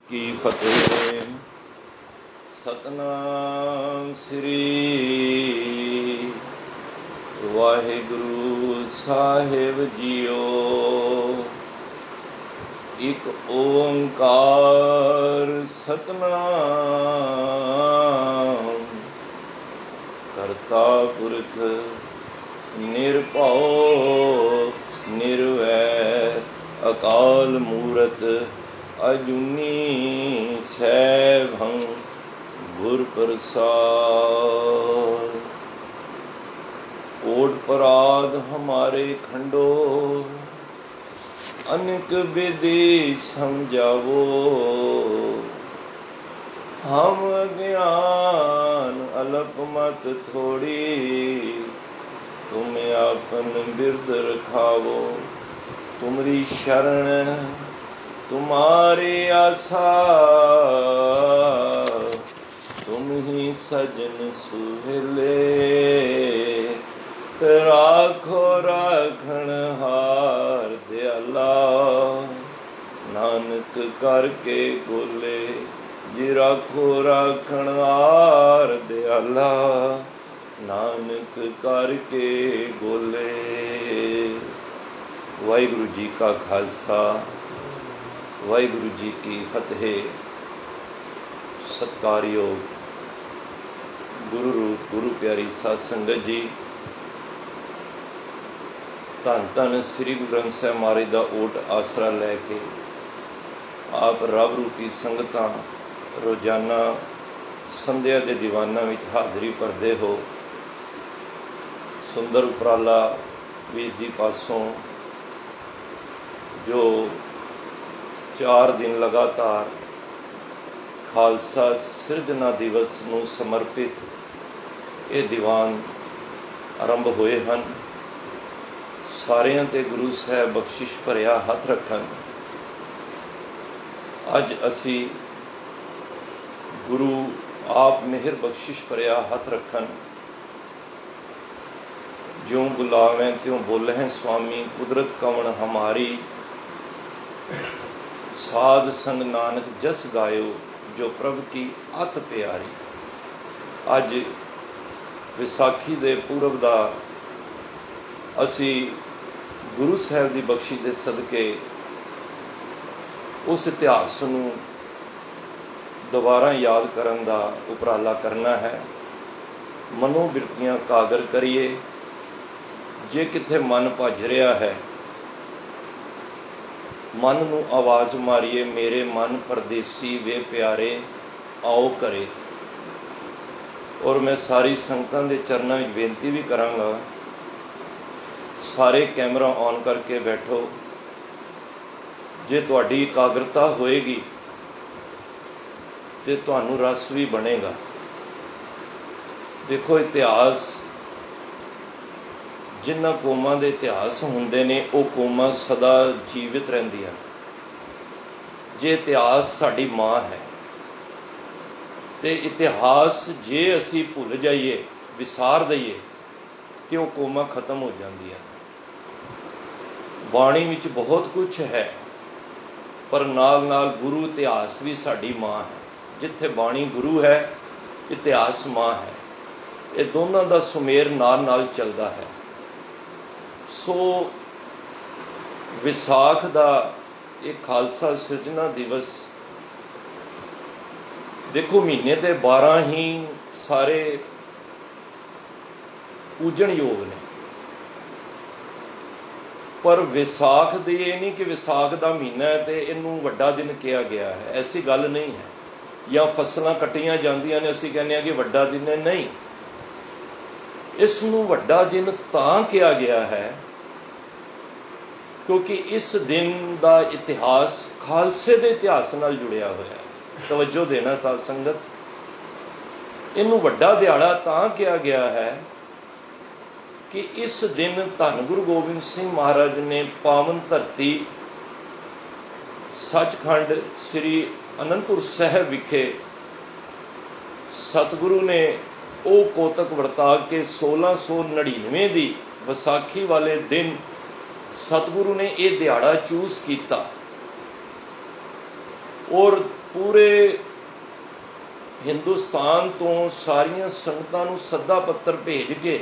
की फतेह। सतनाम श्री वाहिगुरु साहिब जीओ। एक ओंकार सतनाम करता पुरख निरभउ निर्वैर अकाल मूरत अजूनी सैभं गुर प्रसाद। कोट पराध हमारे खंडो अनेक विधि समझावो। हम ज्ञान अलप मत थोड़ी तुम आपन बिरद रखावो। तुमरी शरण तुम्हारी आशा तुम ही सजन सुहेले। राखो राखण हार दयाला नानक करके गोले। जी राखो राखण हार दयाला नानक करके गोले। वाहिगुरु जी का खालसा वाहिगुरु जी की फतेह। सत्कारयोग गुरु रूप गुरु प्यारी साध संगत जी, धन धन श्री गुरु ग्रंथ साहिब महाराज का ओट आसरा लैके आप रब रूपी संगतां रोजाना संध्या के दीवाना में हाज़री भरते हो। सुंदर उपराला वीर जी पासों जो 4 दिन लगातार खालसा सिरजना दिवस नूं समर्पित ये दीवान आरंभ होए हैं। सारियां ते गुरु साहब बख्शिश भरिया हथ रखन। अज असी गुरु आप मेहर बख्शिश भरिया हथ रखन। ज्यों बुलावें त्यों बोलें स्वामी कुदरत कवन हमारी। साध संग नानक जस गायो जो प्रभु की अत प्यारी। अज विसाखी दे पूरब दा असी गुरु साहब की बख्शी दे सदके उस इतिहास नूं दोबारा याद करन दा उपराला करना है। मनोबिरतियां कागर करिए। जे किथे मन भज रहा है मन नूं आवाज़ मारिए मेरे मन परदेसी वे प्यारे आओ करे। और मैं सारी संगतां दे चरणों में बेनती भी करांगा, सारे कैमरा ऑन करके बैठो। जे तुहाडी एकाग्रता होएगी तो तुहानूं रस भी बनेगा। देखो इतिहास जिन्हां कौमां दे इतिहास हुंदे ने वो कौमां सदा जीवित रहिंदियां। जे इतिहास साडी मां है तो इतिहास जे असी भुल जाइए विसार दईए तो वो कौमां खत्म हो जांदियां। बाणी विच बहुत कुछ है पर नाल नाल गुरु इतिहास भी साडी मां है। जिथे बाणी गुरु है इतिहास मां है। ये दोनों का सुमेर नाल नाल चलता है। सो विसाख का ये खालसा सिरजना दिवस देखो महीने के 12 ही सारे पूजन योग ने। पर विसाख दे ये नहीं कि विसाख का महीना है तो इनू वड्डा दिन किया गया है, ऐसी गल नहीं है। या फसलां कट्टियां जांदियां ने असीं कहने कि वड्डा दिन है, नहीं। इसनू वड्डा दिन तां किया गया है क्योंकि इस दिन का इतिहास खालसे के इतिहास नाल जुड़िया हुआ है। तवज्जो देना साध संगत, इनू वड्डा दिहाड़ा तां किया गया है कि इस दिन धन गुरु गोबिंद सिंह महाराज ने पावन धरती सचखंड श्री अनंदपुर साहिब विखे सतगुरु ने वो कोतक वरता के 1699 की विसाखी वाले दिन सतगुरु ने यह दिहाड़ा चूज किया और पूरे हिंदुस्तान तो सारिया संगतां नूं सदा पत्र भेज के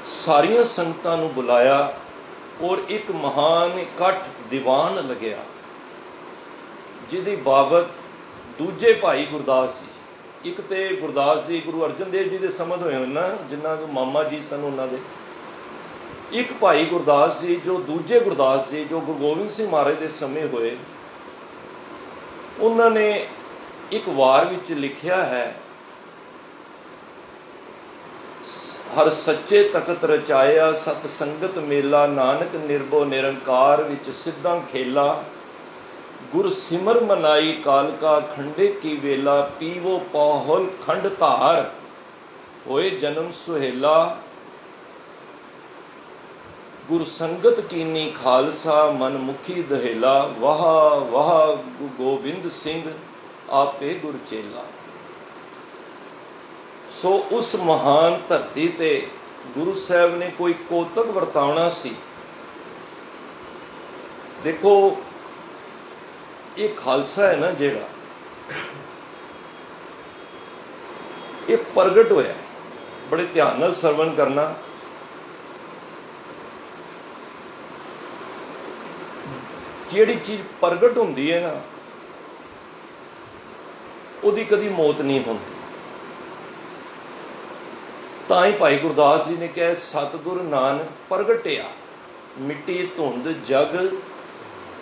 सारिया संगतां नूं बुलाया और एक महान इकट्ठ दीवान लग्या, जिहदी बाबत दूजे भाई गुरदास जी, एक तो गुरदास जी गुरु अर्जन देव जी के समझ होए ना, जिन्होंने मामा जी सन उन्होंने, एक भाई गुरदास जी जो दूजे गुरदास जी जो गुरु गोबिंद सिंह महाराज के समय होए, उन्होंने एक वार विच लिखिया है, हर सच्चे तखत रचाया सत संगत मेला, नानक निर्भो निरंकार विच सिद्धां खेला, गुर सिमर मनाई कालका खंडे की वेला, पीवो पाहुल खंड धार होए जन्म सुहेला, गुर संगत कीनी खालसा मन मुखी दहेला, वाह वाह गुरु गोबिंद सिंह आपे गुर चेला। सो उस महान धरती ते गुरु साहब ने कोई कौतक वरतावना सी। देखो ये खालसा है ना जेड़ा, ये प्रगट होया, बड़े ध्यान नाल सरवण करना। जिहड़ी चीज प्रगट होंदी है ना, उहदी कदी मौत नहीं होंदी। तां ही भाई गुरदास जी ने कहा, सतगुर नानक प्रगटिया मिट्टी धुंध जग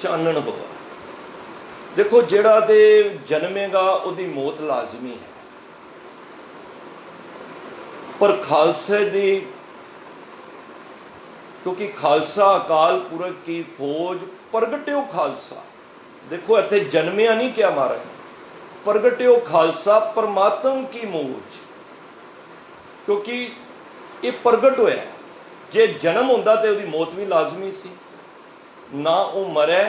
चानण होआ। देखो जिहड़ा ते जन्मेगा उहदी मौत लाजमी है, पर खालसे दी, क्योंकि खालसा अकाल पुरख की फौज, प्रगट्यो खालसा। देखो इत्थे जन्मिया नहीं क्या महाराज, प्रगट्यो खालसा परमात्म की मूज, क्योंकि ये प्रगट होया। जे जन्म होंदा तो उसकी मौत भी लाजमी सी, ना वो मरे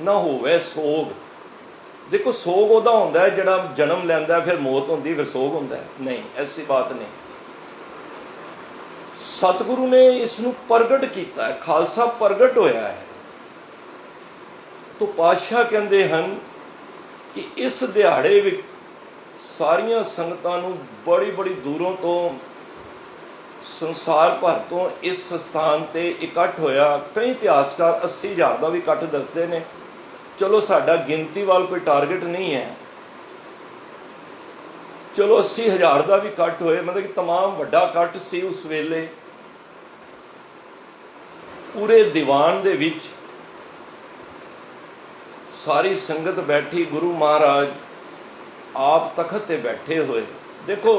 ना होवे सोग। देखो सोग उहदा हुंदा है जिहड़ा जन्म लैंदा फिर मौत होंदी फिर सोग हुंदा है, नहीं ऐसी बात नहीं। सतगुरु ने इसनूं प्रगट किया है, खालसा प्रगट होया है। तो पातशाह कहते हैं कि इस दिहाड़े विच सारिया संगतां नूं बड़ी बड़ी दूरों तो संसार भर तो इस स्थान ते इकट्ठ होया। कई इतिहासकार 80,000 का भी इकट्ठ दसते हैं। चलो साडा गिनती वाल कोई टारगेट नहीं है, चलो 80,000 का भी इकट्ठ होए, मतलब कि तमाम वड्डा इकट्ठ सी उस वेले। पूरे दीवान दे विच सारी संगत बैठी, गुरु महाराज आप तखत ते बैठे हुए। देखो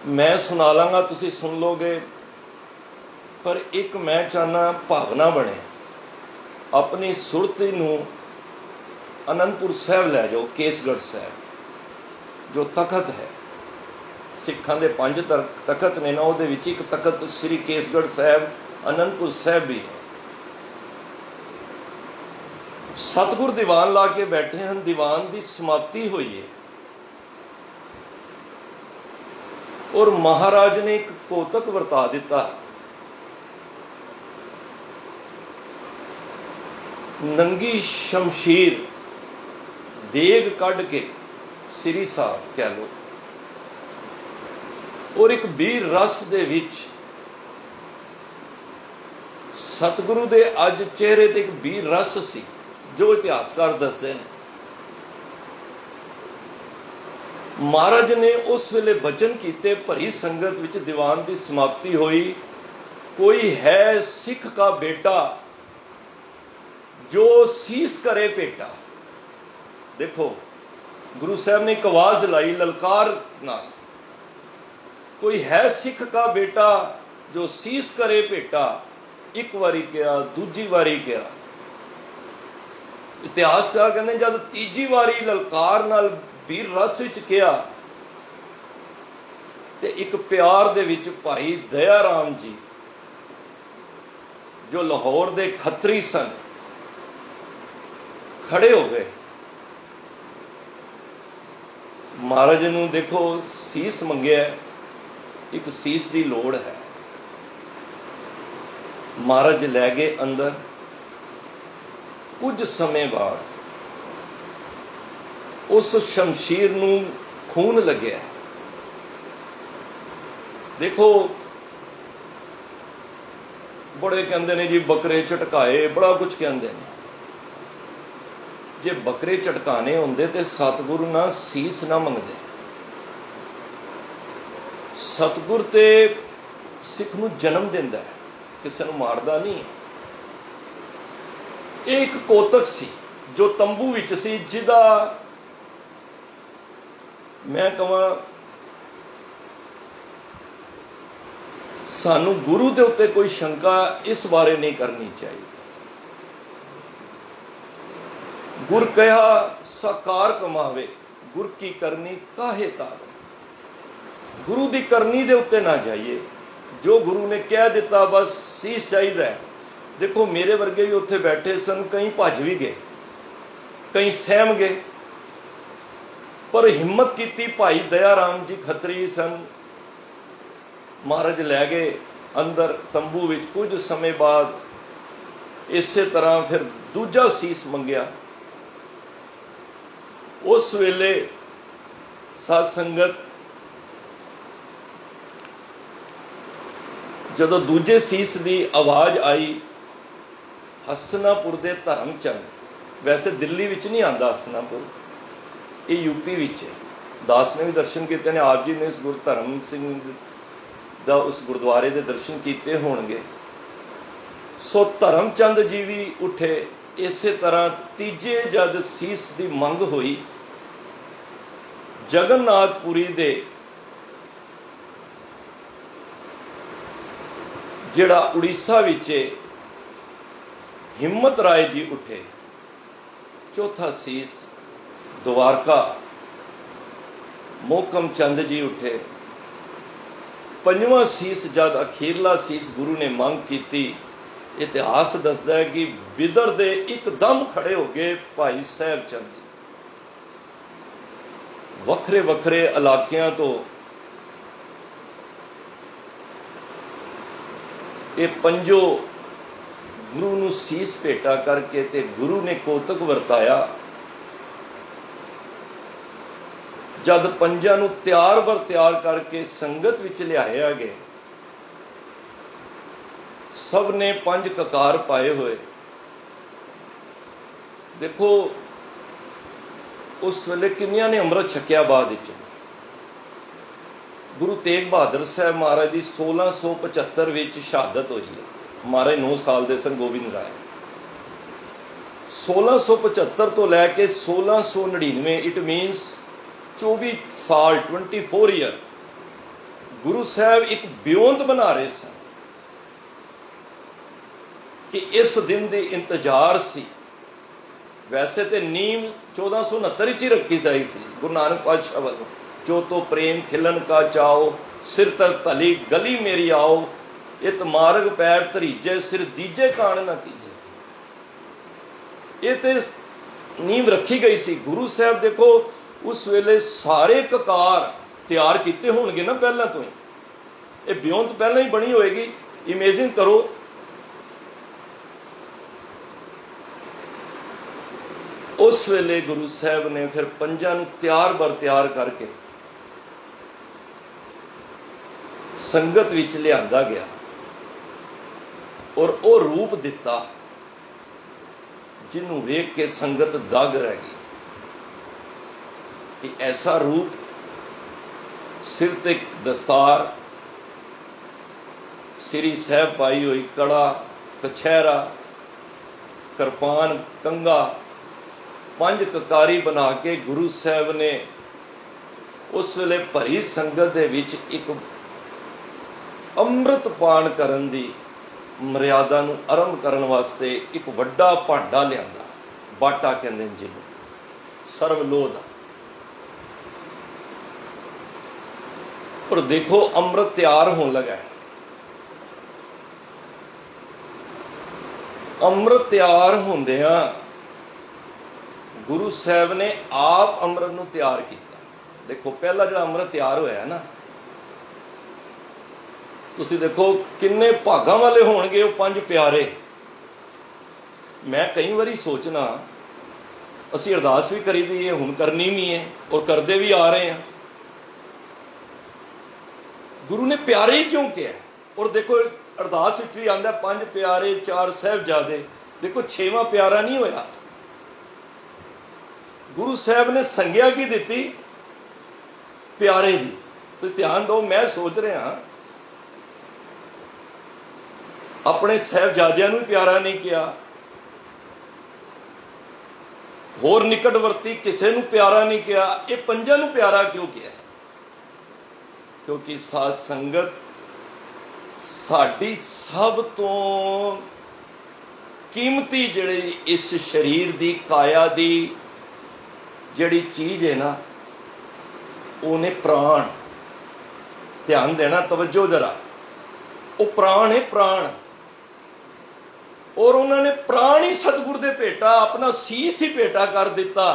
मैं सुना लांगा, तुसी सुन लोगे, पर एक मैं चाहना भावना बने, अपनी सुरती नूं आनंदपुर साहब लै जाओ। केसगढ़ साहब जो तखत है, सिखां दे 5 तखत ने ना, उहदे विच एक तखत श्री केसगढ़ साहब आनंदपुर साहब भी है। सतगुर दीवान ला के बैठे हैं, दीवान की समाप्ति हुई है और महाराज ने एक कौतक वरता दिता। नंगी शमशीर देग कढ़ के श्री साहब कह लो, और एक बीर रस दे विच सतगुरु दे अज चेहरे ते एक बीर रस सी, जो इतिहासकार दसते हैं। महाराज ने उस वेले बचन कीते, भरी संगत विच दीवान की समाप्ति हुई। कोई है सिख का बेटा जो सीस करे पेटा। देखो गुरु साहब ने एक आवाज लाई ललकार ना, कोई है सिख का बेटा जो सीस करे पेटा। एक बारी क्या, दूजी बारी क्या, इतिहासकार कहते जब तीजी बारी ललकार नाल बीर रस विच किया ते एक प्यार दे विच भाई दया राम जी जो लाहौर दे खत्री सन खड़े हो गए। महाराज नूं देखो सीस मंगया, एक सीस की लोड़ है। महाराज लै गए अंदर, कुछ समय बाद उस शमशीर नूं खून लग्या। देखो बड़े कहते ने जी बकरे झटकाए, बड़ा कुछ कहते हैं। जे बकरे झटकाने होंदे ते सतगुरु ना सीस ना मंगदे। सतगुर ते सिख नूं जन्म दिंदा है, किसी नूं मारदा नहीं। एक कोतक सी जो तंबू विच सी, जिहदा मैं कहां सानू गुरु के उत्ते कोई शंका इस बारे नहीं करनी चाहिए। गुर कहा साकार कमावे, गुर की करनी काहे तारो। गुरु की करनी दे उत्ते ना जाइए, जो गुरु ने कह दिता बस सीस चाहिए। देखो मेरे वर्गे भी उत्थे बैठे सन, कई भज भी गए, कई सहम गए, पर हिम्मत की। भाई दया राम जी खत्री सन, महाराज लै गए अंदर तंबू विच। कुछ समय बाद इस तरह फिर दूजा सीस मंगया। उस वेले साध संगत जदों दूजे सीस की आवाज़ आई, हसनापुर के धर्मचंद, वैसे दिल्ली विच नहीं आंदा हसनापुर, ये यूपी विच है। दास ने भी दर्शन किए ने, आप जी ने इस गुरु धर्म सिंह दा उस गुरुद्वारे के दर्शन किए होणगे। सो धर्मचंद जी भी उठे। इस तरह तीजे जद सीस की मंग हुई, जगन्नाथपुरी दे जिहड़ा उड़ीसा विच हिम्मत राय जी उठे। चौथा सीस द्वारका मोहकम चंद जी उठे। पंजवां सीस जद अखीरला सीस गुरु ने मंग की, इतिहास दसदा है कि बिदर दे एकदम खड़े हो गए भाई साहब चंद जी। वखरे वखरे इलाकियां तो ये पंजो गुरु नूं सीस भेटा करके ते गुरु ने कोतक वरताया। जद पंजां नूं तैयार बर तैयार करके संगत विच लियाया गया, सब ने पंज ककार पाए हुए। देखो उस वेले किन्नियां ने अमृत छकिया। बाद विच गुरु तेग बहादुर साहब महाराज की 1675 विच शहादत हुई है। महाराज 9 साल दे सन, गोबिंद राय। 1675 तो लैके 1699, इट मीनस 24 साल 24 ईयर गुरु साहब एक ब्योंत बना रहे सन कि इस दिन की इंतजार सी। वैसे तो नीम 1469 ही रखी जाई सी गुरु नानक पातशाह वालों। जो तो प्रेम खिलन का चाओ, सिर तक तली गली मेरी आओ, इत मार्ग पैर धरीजे, सिर दीजे कान ना कीजे। ये तो नीम रखी गई सी। गुरु साहब देखो उस वेले सारे ककार तैयार किए होणगे ना पहला तो ही। ये ब्योंत पहला ही बनी होएगी। इमेजिन करो, उस वेले गुरु साहब ने फिर पंजां नूं तैयार बर तैयार करके संगत विच लिआंदा गया और वो रूप दिता जिन्हों वेख के संगत दग रह गई कि ऐसा रूप, सिर ते दस्तार, सिरी साहब पाई हुई, कड़ा कछहरा, कृपान, कंगा, पंज ककारी बना के गुरु साहब ने उस वेले भरी संगत दे विच एक अमृत पान करन दी मर्यादा नूं आरंभ करन वास्ते एक वड्डा भांडा लिआंदा। बाटा कहंदे ने जिन्हों, सर्वलोह दा। पर देखो अमृत तैयार होने लगा है। अमृत तैयार होंदियां गुरु साहब ने आप अमृत नूं तैयार किया। देखो पहला जो अमृत तैयार होया ना, तुसी देखो किन्ने भागां वाले होणगे वो पंज प्यारे। मैं कई बारी सोचना, असी अरदास भी करी दी है, हुण करनी भी है और करते भी आ रहे हैं। गुरु ने प्यारे ही क्यों किया? और देखो अरदास भी आंदा 5 प्यारे 4 साहिबजादे, देखो 6वां प्यारा नहीं होया। गुरु साहब ने संज्ञा की दी? प्यारे दी। तो ध्यान दो, मैं सोच रहा अपने साहिबजादियां नूं प्यारा नहीं किया, होर निकटवर्ती किसी नूं प्यारा नहीं किया, ये 5 नूं प्यारा क्यों किया? क्योंकि साध संगत साडी सब तो कीमती जिहड़ी इस शरीर दी काया दी जिहड़ी चीज़ है ना, उन्हें प्राण। ध्यान देना, तवज्जो जरा, वो प्राण है, प्राण। और उन्होंने प्राण ही सतगुर दे भेटा, अपना सीस ही भेटा कर दिता।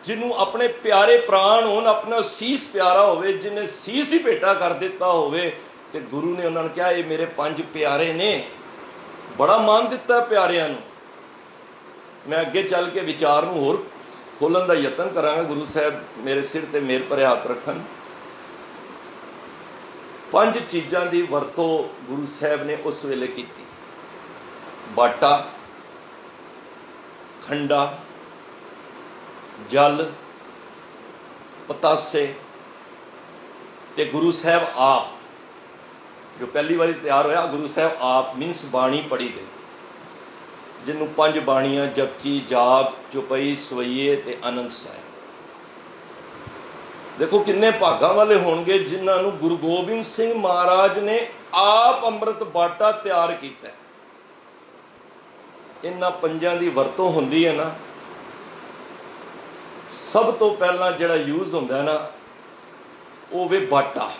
जिन्हों अपने प्यारे प्राण होन, अपना सीस प्यारा होवे, जिन्हें सीस ही भेटा कर दिता होवे, ते गुरु ने उन्होंने कहा ये मेरे 5 प्यारे ने। बड़ा मान दिता प्यारियां नूं। मैं अगे चल के विचार नूं होर खोलण दा यतन करांगा। गुरु साहब मेरे सिर ते मेरे पर हाथ रखन। 5 चीज़ां दी वरतों गुरु साहब ने उस वेले कीती। बाटा, खंडा, जल, पतासे ते गुरु साहब आप। जो पहली बार तैयार होया, गुरु साहब आप मीनस बाणी पढ़ी गई, जिन्हों 5 बाणियां जपची, जाप, चौपाई, सवैये ते आनंद साहिब। देखो किन्ने भागां वाले होणगे जिन्होंने गुरु गोबिंद सिंह महाराज ने आप अंमृत बाटा तैयार किया। इन्हां 5 की वरतों होंदी है ना, सब तो पहला जिहड़ा यूज होंदा है ना, वो वे बाटा।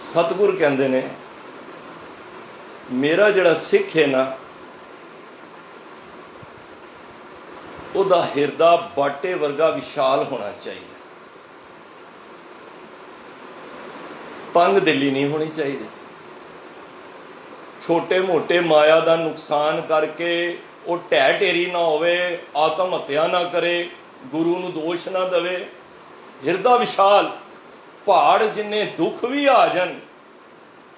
सतगुर कहंदे ने मेरा जिहड़ा सिख है ना, उहदा हिरदा बाटे वर्गा विशाल होना चाहिए, तंग दिली नहीं होनी चाहिए। छोटे मोटे माया का नुकसान करके वो ढह ढेरी ना होवे, आत्म हत्या ना करे, गुरु नूं दोष ना दवे। हिरदा विशाल, पहाड़ जिन्ने दुख भी आ जान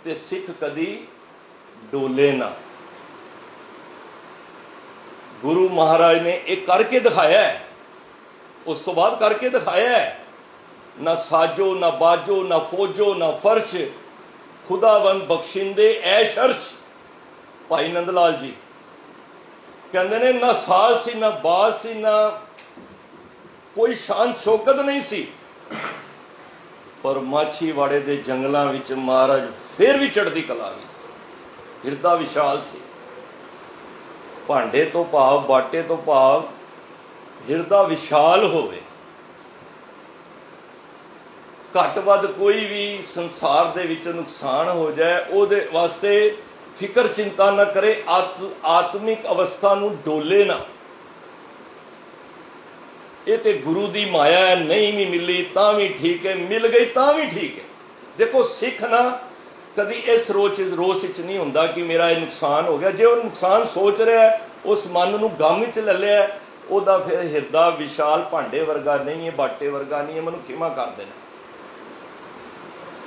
ते सिख कदी डोले ना। गुरु महाराज ने एक करके दिखाया है, उस तो बाद करके दिखाया है। ना साजो ना बाजो ना फौजो ना फर्श, खुदावंद बख्शिंदे ऐश अर्श। भाई नंदलाल जी कहते ने ना साज सी ना बाज सी, ना कोई शान शौकत नहीं सी, पर माछीवाड़े के जंगलों में महाराज फिर भी चढ़ती कला भी सी। हिरदा विशाल सी। भांडे तो भाव, बाटे तो भाव हिरदा विशाल होवे। घट वध कोई भी संसार दे विच नुकसान हो जाए, उहदे वास्ते फिक्र चिंता ना करे, आत्मिक अवस्था नूं डोले ना। ये तो गुरु की माया है, नहीं भी मिली तां भी ठीक है, मिल गई तां भी ठीक है। देखो सिख ना कभी इस रोच नहीं होंदा कि मेरा ये नुकसान हो गया। जे वो नुकसान सोच रहा है, उस मन नूं गम च ले लिया, उहदा फिर हिरदा विशाल भांडे वर्गा नहीं है, बाटे वर्गा नहीं है। मैनूं खिमा कर देना।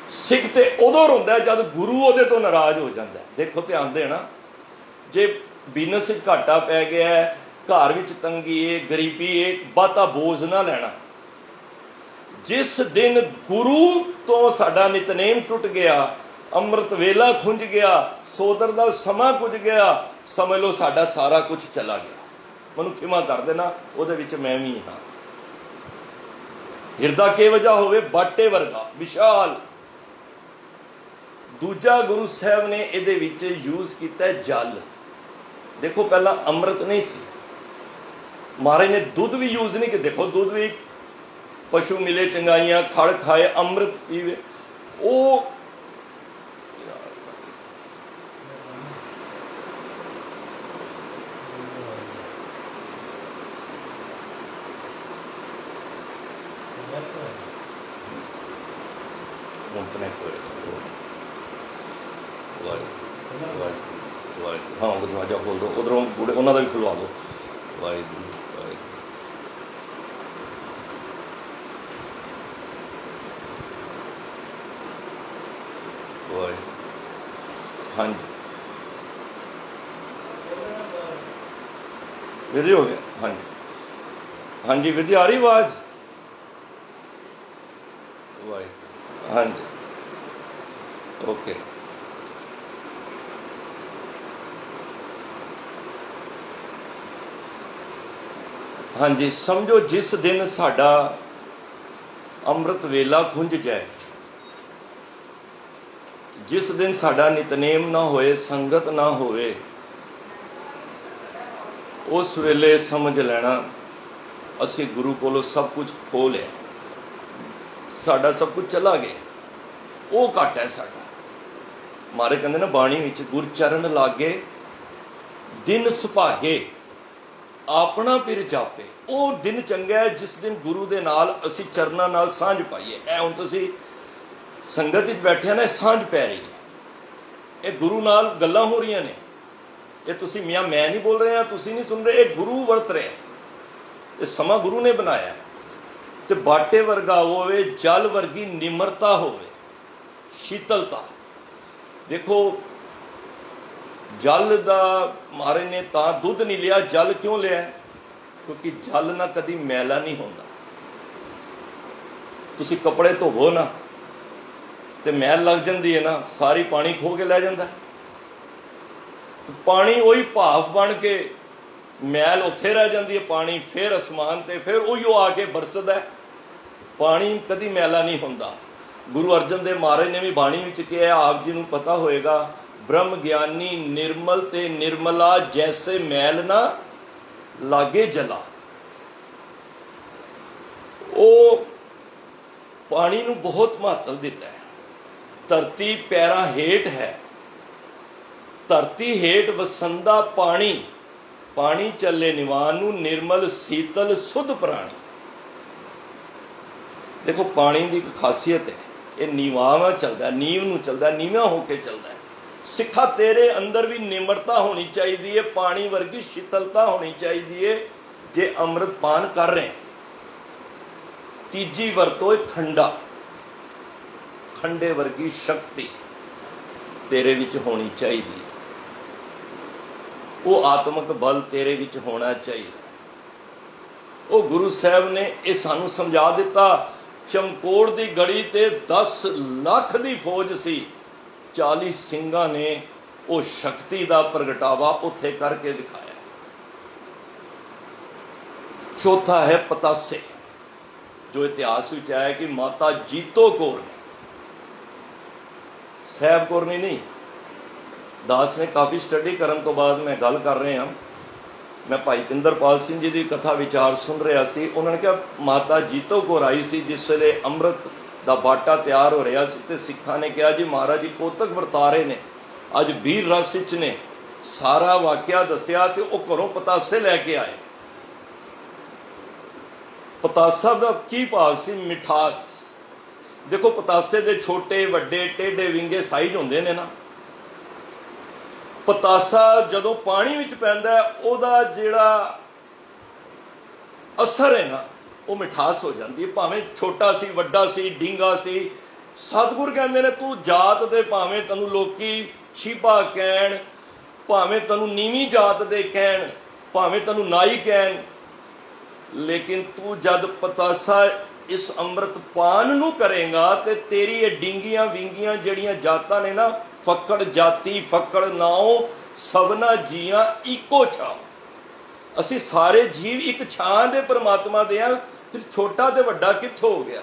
सिख तो उदों रोंदा है जब गुरु उहदे तो नाराज हो जाता है। देखो ध्यान देना, जे बिजनेस घाटा पै गया है, घर विच तंगी है, गरीबी है, बहुता बोझ ना लेना। जिस दिन गुरु तो साडा नितनेम टुट गया, अमृत वेला खुंज गया, सोदर का समा कुछ गया, समझ लो साडा सारा कुछ चला गया। मैनूं खिमा कर देना, उहदे विच मैं भी हाँ। हिरदा के वजह होवे, बाटे वर्गा विशाल। दूजा गुरु साहब ने इहदे विच यूज किया जल। देखो पहला अमृत नहीं सी, महाराज ने दुध भी यूज नहीं किया। देखो दुध भी पशु मिले चंगाइयां, खड़ खाए, अमृत पीवे। वो वाहिगुरू वाहिगुरू वाहिगुरू। हाँ दरवाजा खोल दो, उधरों बूढ़े उन्होंने भी खुलवा दो। वाहिगुरू वाहिगुरू। वाहिगुरू। हाँ जी वीर जी हो गया। हाँ जी हाँ जी वीर जी आ रही आवाज़। वाहिगुरू। हाँ जी ओके। हाँ जी समझो जिस दिन साडा अमृत वेला खुंज जाए, जिस दिन साडा नितनेम ना होए, संगत ना होए, उस वेले समझ लेना असी गुरु कोलों सब कुछ खो लिया, साडा सब कुछ चला गया। वो घट है साडा। मारे कहते ना बाणी विच गुरचरण लागे दिन सुभागे अपना पिर जापे। वो दिन चंगा है जिस दिन गुरु दे नाल असी चरना नाल सांझ पाइए। ए हुण तुसीं संगत विच बैठे ना, सांझ पै रही है, ये गुरु नाल गल्लां हो रही ने। ये तुसीं मियाँ मैं नहीं बोल रहे हैं, तुसीं नहीं सुन रहे, ये गुरु वरत रहे। ये समा गुरु ने बनाया। तो बाटे वर्गा होवे, जल वर्गी निमरता होवे, शीतलता। देखो जल दा मारे ने तां दुध नहीं लिया, जल क्यों लिया? क्योंकि जल ना कदी मैला नहीं होता। तुसी कपड़े धोवो ना तो मैल लग जाती है ना, सारी पानी खो के लै जाता। तो पानी वही भाफ बन के मैल उत्थे रह जाती है, पानी फिर आसमान ते फिर उही आके बरसदा है। पानी कदी मैला नहीं होता। गुरु अर्जन देव महाराज ने भी बाणी विच कहा, आप जी नूं पता होएगा, ब्रह्म ज्ञानी निर्मल ते निर्मला जैसे मैल ना लागे जला। वो पानी नूं बहुत महत्व दिता है। धरती पैरां हेठ है, धरती हेठ वसंदा पानी, पानी चले निवान नूं निर्मल शीतल सुध प्राणी। देखो पानी की एक खासियत है, ये नीवां चलता, नीव नूं चलता, नीवा होकर चलता है। सिखा तेरे अंदर भी निमरता होनी चाहिए, पानी वर्गी शीतलता होनी चाहिए जे अमृत पान कर रहे हैं। तीजी वरतो खंडा, खंडे वर्गी शक्ति तेरे विच होनी चाहिए। वो आत्मक बल तेरे विच होना चाहिए। वो गुरु साहब ने यह सानू समझा दिता। चमकोड़ की गड़ी ते 10 लाख की फौज सी, 40 सिंघां ने वो शक्ति का प्रगटावा उत्थे करके दिखाया। चौथा है पतासे, जो इतिहास में आया कि माता जीतो कौर ने, साहब कौर ने नहीं, दास ने काफ़ी स्टडी करने तो बाद मैं गल कर रहे हैं, मैं भाई पिंदरपाल सिंह जी की कथा विचार सुन रहा सी। उन्होंने कहा माता जीतो कौर आई सी जिस वे अमृत का बाटा तैयार हो रहा सी, ते सिखा ने कहा जी महाराज जी कोतक वरता रहे ने, अज वीर रस ने सारा वाकया दसिया, तो वह घरों पतासे लैके आए। पतासा का की भाव सी? मिठास। देखो पतासे दे छोटे वड्डे टेढ़े विंगे साइज होंदे ने ना। पतासा जदों पानी विच पैंदा है, उहदा जिहड़ा असर है ना, वो मिठास हो जाती है। भावें छोटा सी वड्डा सी डींगा सी, सतगुर कहते ने तू जात दे भावें तैनूं लोकी छीबा कहण, भावें तैनूं नीवीं जात दे कहण, भावें तैनूं नाई कहण, लेकिन तू जद पतासा इस अमृत पान नूं करेगा तो तेरी ये डींगियां विंगियां जड़ियां जातां ने ना, फक्कड़ जाति फक्कड़ नाओ सबना जियां इको छाओ। असी सारे जीव एक छां दे परमात्मा दे हां, फिर छोटा ते वड्डा कित्थों हो गया?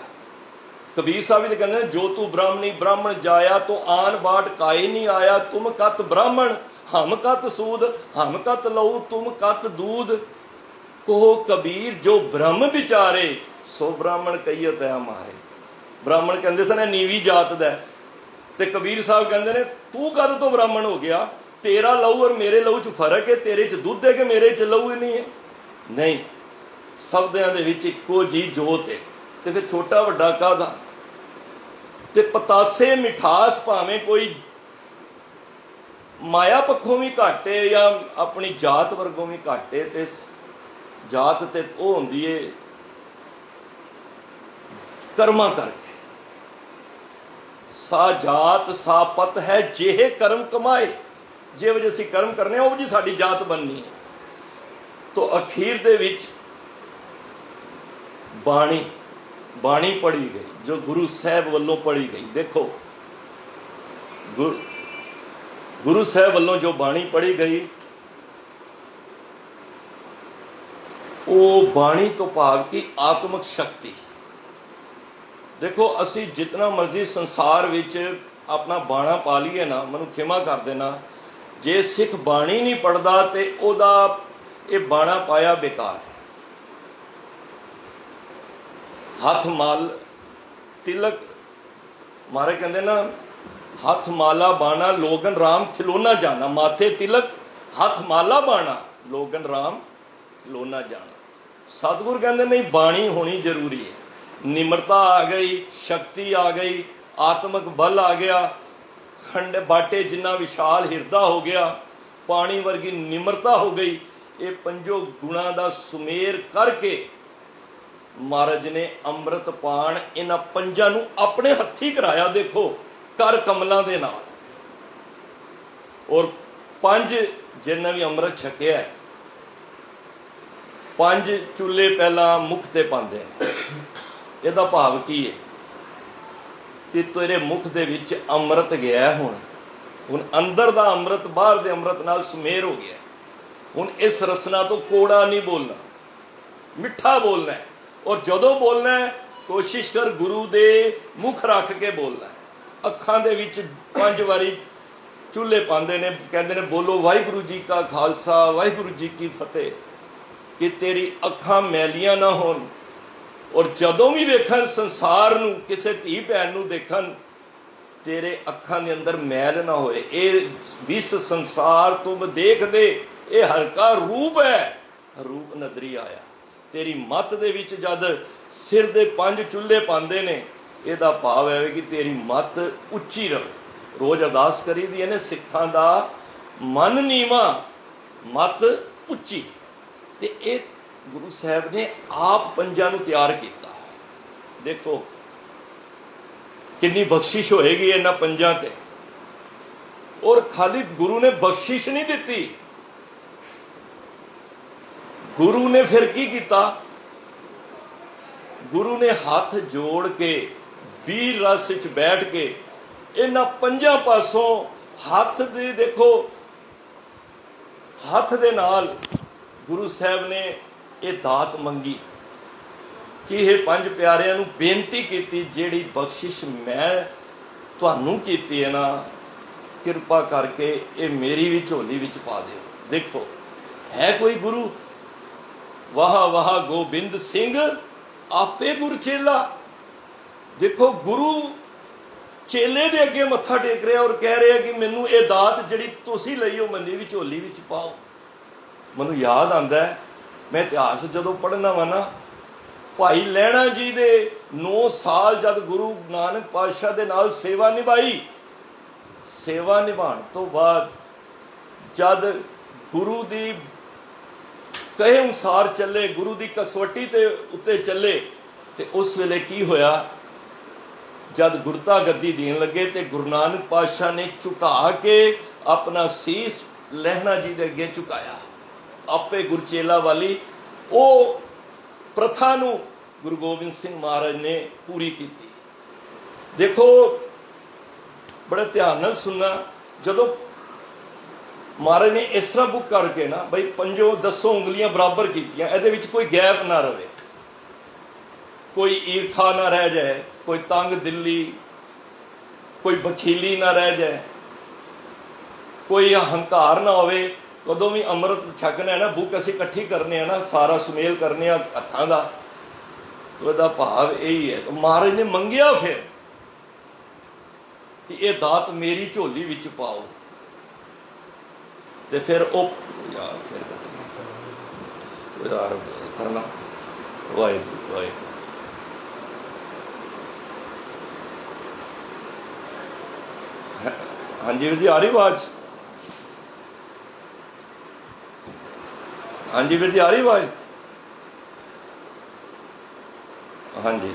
कबीर साहब जी कहते हैं जो तू ब्राह्मणी ब्राह्मण जाया तो आन बाट काई नहीं आया, तुम कत ब्राह्मण हम कत सूद, हम कत लहू तुम कत दूध। को कबीर जो ब्रह्म विचारे सो ब्राह्मण कहियत है हमारे। ब्राह्मण कहते सन नीवी जात दा, ते कबीर साहब कहते ने तू कद तो ब्राह्मण हो गया? तेरा लहू और मेरे लहू च फर्क है, तेरे च दुध है कि मेरे च लहू ही नहीं है? नहीं, सबदियां दे विच इक्को जी जोत है, ते फिर छोटा वड्डा काहदा? ते पतासे मिठास भावें कोई माया पक्षों भी घट है या अपनी जात वर्गों भी घट है, तो जात ते वो होंदी है कर्मा करके। सा जात सा पत है जेहे कर्म कमाए, जे वजह असीं कर्म करने वो जी साडी जात बननी है। तो अखीर दे विच बाणी पढ़ी गई, जो गुरु साहब वालों पढ़ी गई। देखो गुरु साहब वालों जो बाणी पढ़ी गई, वो बाणी तो भाव की आत्मक शक्ति। देखो असी जितना मर्जी संसार विच अपना बाणा पा लीए ना, मैनूं खिमा कर देना, जे सिख बाणी नहीं पढ़ता तो ओदा ये बाणा पाया बेकार है। हथ माल तिलक मारे कहते ना, हथ माला बाणा लोगन राम खिलौना जाना, माथे तिलक हथ माला बाणा लोगन राम खिलौना जाना। सतगुर कहते नहीं, बाणी होनी जरूरी है। निम्रता आ गई, शक्ति आ गई, आत्मक बल आ गया, खंड बाटे जिन्ना विशाल हिरदा हो गया, पानी वर्गी निम्रता हो गई। ये पंजों गुणा का सुमेर करके महाराज ने अमृत पान इन्हां पंजां नूं अपने हत्थी कराया। देखो कर कमलों के नाल, और पंज जिन्हें भी अमृत छकिया, पंज चूल्हे पहला मुख ते पांदे ने। इहदा भाव की है कि तेरे मुख दे विच अमृत गया, हुण अंदर दा अमृत बाहर दे अमृत नाल सुमेर हो गया। हुण इस रसना तो कोड़ा नहीं बोलना, मिठा बोलना है। और जदों बोलना है कोशिश कर गुरु दे मुख रख के बोलना है। अखां दे विच 5 वारी चूल्हे पांदे ने, कहंदे ने बोलो वाहिगुरू जी का खालसा वाहिगुरू जी की फतेह, कि तेरी अखां मैलियां ना होन। और जदों भी वेखन संसार नूं, किसी धी भैन नूं देखन, तेरे अखां दे अंदर मैल ना होए। ये विस संसार तुम देख दे, ये हल्का रूप है, रूप नदरी आया। तेरी मत दे विच जद सिर दे 5 चूल्हे पांदे ने, इहदा भाव है कि तेरी मत उच्ची रहे। रोज़ अरदास करी दी ने सिखां दा मन नीवा मत उच्ची। ते ये गुरु साहब ने आप पंजां नूं तैयार किया। देखो कितनी बख्शिश होएगी इन्हां पंजां ते। और खाली गुरु ने बख्शिश नहीं दी, गुरु ने फिर की किया? गुरु ने हाथ जोड़ के वीर रस विच बैठ के इन्हां पंजां पासों हाथ दे, देखो हाथ दे नाल गुरु साहब ने ये दात मंगी कि ये 5 प्यारिਆਂ ਨੂੰ बेनती की, ਜਿਹੜੀ बख्शिश मैं ਤੁਹਾਨੂੰ ਕੀਤੀ है ना, कृपा करके ये मेरी भी झोली विच पा दो। देखो है कोई गुरु, वाह वाह गोबिंद सिंह आपे गुर चेला। देखो गुरु चेले दे अगे मत्था टेक रहा और कह रहा कि मैनू ये दात जिहड़ी तुसीं लई हो मनी भी झोली विच पाओ। मैनू याद आंदा है, मैं इतिहास जदों पढ़ना वा ना, भाई लैणा जी दे 9 साल जद गुरु नानक पातशाह दे नाल सेवा निभाई, सेवा निभाण तो बाद जद गुरु दी कहे अनुसार चले, गुरु दी कसवटी ते उत्ते चले, ते उस वेले की होया, जद गुरता गद्दी देन लगे तो गुरु नानक पातशाह ने झुका के अपना सीस लहणा जी दे अगे झुकाया। आपे गुरचेला वाली वो प्रथा नूं गुरु गोबिंद सिंह महाराज ने पूरी की। देखो बड़े ध्यान नाल सुनना, जदों महाराज ने इस तरह बुक करके ना बई 5 उंगलियां बराबर कीतियां, इहदे विच कोई गैप ना रहे, कोई ईरखा ना रह जाए, कोई तंग दिली, कोई बखीली ना रह जाए, कोई अहंकार ना होवे। कदों भी अमृत छकना है ना, बुक असीं इकट्ठी करने है ना, सारा सुमेल करने हत्थां दा, तो इहदा भाव यही है। तो महाराज ने मंगिया फिर कि ये दात मेरी झोली विच पाओ, तो फिर ओ यार फिर यार करना वाहिगुरू वाहिगुरू। हाँ जी जी, आ रही आवाज? हाँ जी वीर जी, आ रही आवाज? हाँ जी।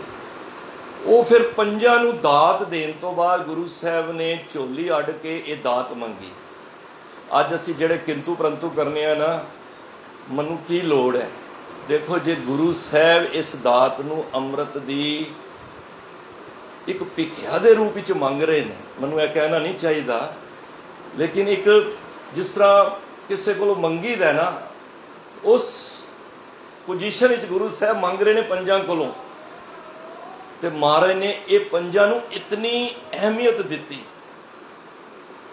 ਉਹ ਫਿਰ ਪੰਜਾਂ ਨੂੰ ਦਾਤ ਦੇਣ ਤੋਂ ਬਾਅਦ ਗੁਰੂ ਸਾਹਿਬ ਨੇ ਝੋਲੀ ਅੱਡ ਕੇ ਇਹ ਦਾਤ ਮੰਗੀ। ਅੱਜ ਅਸੀਂ ਜਿਹੜੇ ਕਿੰਤੂ ਪਰੰਤੂ ਕਰਨੇ ਆ ਨਾ, ਮੈਨੂੰ ਕੀ ਲੋੜ ਹੈ? ਦੇਖੋ, ਜੇ ਗੁਰੂ ਸਾਹਿਬ ਇਸ ਦਾਤ ਨੂੰ ਅੰਮ੍ਰਿਤ ਦੀ ਇੱਕ ਭਿਖਿਆ ਦੇ ਰੂਪ ਵਿੱਚ ਮੰਗ ਰਹੇ ਨੇ, ਮੈਨੂੰ ਇਹ ਕਹਿਣਾ ਨਹੀਂ ਚਾਹੀਦਾ, ਲੇਕਿਨ ਇੱਕ ਜਿਸ ਤਰ੍ਹਾਂ ਕਿਸੇ ਕੋਲੋਂ ਮੰਗੀਦਾ ਨਾ, ਉਸ ਪੋਜੀਸ਼ਨ ਵਿੱਚ ਗੁਰੂ ਸਾਹਿਬ ਮੰਗ ਰਹੇ ਨੇ ਪੰਜਾਂ ਕੋਲੋਂ। ਤੇ ਮਹਾਰਾਜ ਨੇ ਇਹ ਪੰਜਾਂ ਨੂੰ ਇਤਨੀ ਅਹਿਮੀਅਤ ਦਿੱਤੀ,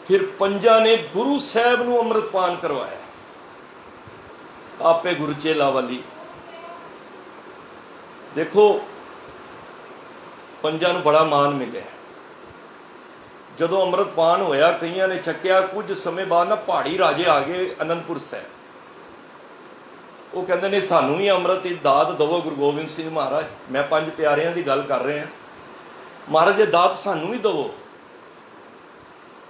ਫਿਰ ਪੰਜਾਂ ਨੇ ਗੁਰੂ ਸਾਹਿਬ ਨੂੰ ਅੰਮ੍ਰਿਤਪਾਨ ਕਰਵਾਇਆ। ਆਪੇ ਗੁਰੂ ਚੇਲਾ ਵਾਲੀ। ਦੇਖੋ, ਪੰਜਾਂ ਨੂੰ ਬੜਾ ਮਾਣ ਮਿਲਿਆ। ਜਦੋਂ ਅੰਮ੍ਰਿਤਪਾਨ ਹੋਇਆ, ਕਈਆਂ ਨੇ ਚੱਕਿਆ, ਕੁਝ ਸਮੇਂ ਬਾਅਦ ਨਾ ਪਹਾੜੀ ਰਾਜੇ ਆ ਗਏ ਅਨੰਦਪੁਰ ਸਾਹਿਬ। ਉਹ ਕਹਿੰਦੇ ਨੇ ਸਾਨੂੰ ਵੀ ਅੰਮ੍ਰਿਤ ਦੀ ਦਾਤ ਦਵੋ ਗੁਰੂ ਗੋਬਿੰਦ ਸਿੰਘ ਮਹਾਰਾਜ। ਮੈਂ ਪੰਜ ਪਿਆਰਿਆਂ ਦੀ ਗੱਲ ਕਰ ਰਿਹਾ, ਮਹਾਰਾਜ ਇਹ ਦਾਤ ਸਾਨੂੰ ਵੀ ਦਵੋ।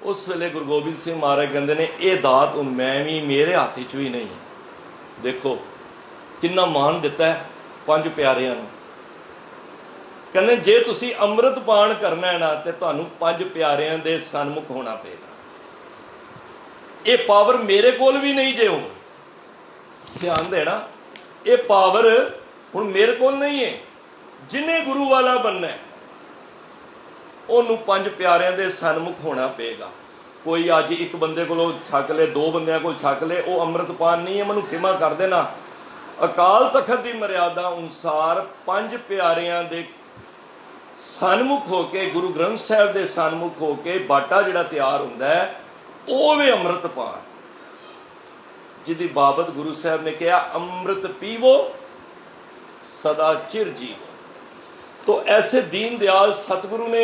ਉਸ ਵੇਲੇ ਗੁਰੂ ਗੋਬਿੰਦ ਸਿੰਘ ਮਹਾਰਾਜ ਕਹਿੰਦੇ ਨੇ ਇਹ ਦਾਤ ਹੁਣ ਮੈਂ ਵੀ, ਮੇਰੇ ਹੱਥ 'ਚ ਵੀ ਨਹੀਂ ਹੈ। ਦੇਖੋ ਕਿੰਨਾ ਮਾਣ ਦਿੱਤਾ ਹੈ ਪੰਜ ਪਿਆਰਿਆਂ ਨੂੰ। ਕਹਿੰਦੇ ਜੇ ਤੁਸੀਂ ਅੰਮ੍ਰਿਤ ਪਾਨ ਕਰਨਾ ਹੈ ਨਾ, ਤੇ ਤੁਹਾਨੂੰ ਪੰਜ ਪਿਆਰਿਆਂ ਦੇ ਸਨਮੁਖ ਹੋਣਾ ਪਏਗਾ। ਇਹ ਪਾਵਰ ਮੇਰੇ ਕੋਲ ਵੀ ਨਹੀਂ ਜੇ ਹੁਣ, ਧਿਆਨ ਦੇਣਾ, ਇਹ ਪਾਵਰ ਹੁਣ ਮੇਰੇ ਕੋਲ ਨਹੀਂ ਹੈ। ਜਿਹਨੇ ਗੁਰੂ ਵਾਲਾ ਬਣਨਾ ਉਹਨੂੰ ਪੰਜ ਪਿਆਰਿਆਂ ਦੇ ਸਨਮੁਖ ਹੋਣਾ ਪਏਗਾ। ਕੋਈ ਅੱਜ ਇੱਕ ਬੰਦੇ ਕੋਲੋਂ ਛਕ ਲੈ, ਦੋ ਬੰਦਿਆਂ ਕੋਲ ਛਕ ਲੈ, ਉਹ ਅੰਮ੍ਰਿਤਪਾਨ ਨਹੀਂ ਹੈ। ਮੈਨੂੰ ਖਿਮਾ ਕਰ ਦੇਣਾ, ਅਕਾਲ ਤਖਤ ਦੀ ਮਰਿਆਦਾ ਅਨੁਸਾਰ ਪੰਜ ਪਿਆਰਿਆਂ ਦੇ ਸਨਮੁਖ ਹੋ ਕੇ, ਗੁਰੂ ਗ੍ਰੰਥ ਸਾਹਿਬ ਦੇ ਸਨਮੁਖ ਹੋ ਕੇ ਬਾਟਾ ਜਿਹੜਾ ਤਿਆਰ ਹੁੰਦਾ ਹੈ, ਉਹ ਵੀ ਅੰਮ੍ਰਿਤਪਾਨ, ਜਿਹਦੀ ਬਾਬਤ ਗੁਰੂ ਸਾਹਿਬ ਨੇ ਕਿਹਾ ਅੰਮ੍ਰਿਤ ਪੀਵੋ ਸਦਾ ਚਿਰ ਜੀਵੋ। तो ऐसे दीन दयाल सतगुरु ने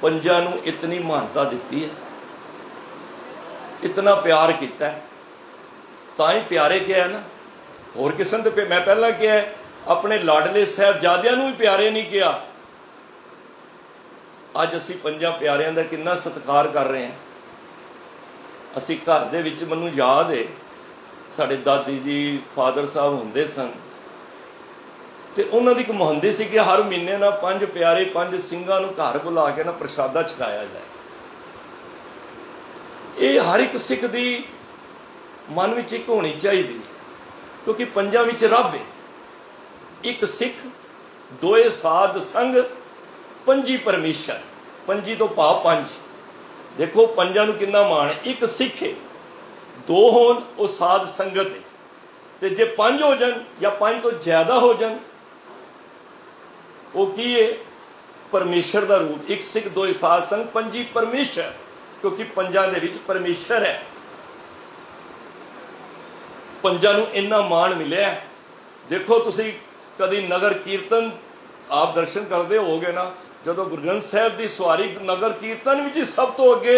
पंजां नूं इतनी महानता दी है, इतना प्यार किया है, तां ही प्यारे किया है ना। होर किस्म के मैं पहला किया है, अपने लाडले साहिबजादियां नूं भी प्यारे नहीं किया। अज असी पंजां प्यारियां दा कितना सत्कार कर रहे हैं। असी घर दे विच, मैनूं याद है साडे दादी जी फादर साहब हुंदे सन, ते उन्हां दी एक मुहंदी सी कि हर महीने ना पंज प्यारे पंज ਸਿੰਘਾਂ ਨੂੰ घर बुला के ना प्रसादा छकाया जाए। ये हर एक सिख दी मन विच एक होनी चाहिए, क्योंकि पंजां विच रब है। एक सिख दोए साध संग पंजी परमेश्वर, पंजी तो भाव पंज। देखो पंजां नूं किन्ना मान है। एक सिख है, दो होन वो साध संगत है, ते जे पंज हो जान या पंज तो ज्यादा हो जान, वो की है परमेश्वर का रूप। एक सिख दो साध संग पंजी परमेश्वर, क्योंकि पंजां दे विच परमेश्वर है। पंजां नूं इन्ना मान मिलिया है। देखो तुसी कदी नगर कीर्तन आप दर्शन करते होगे ना, जदों गुरु ग्रंथ साहिब की सवारी नगर कीर्तन विच सब तो अगे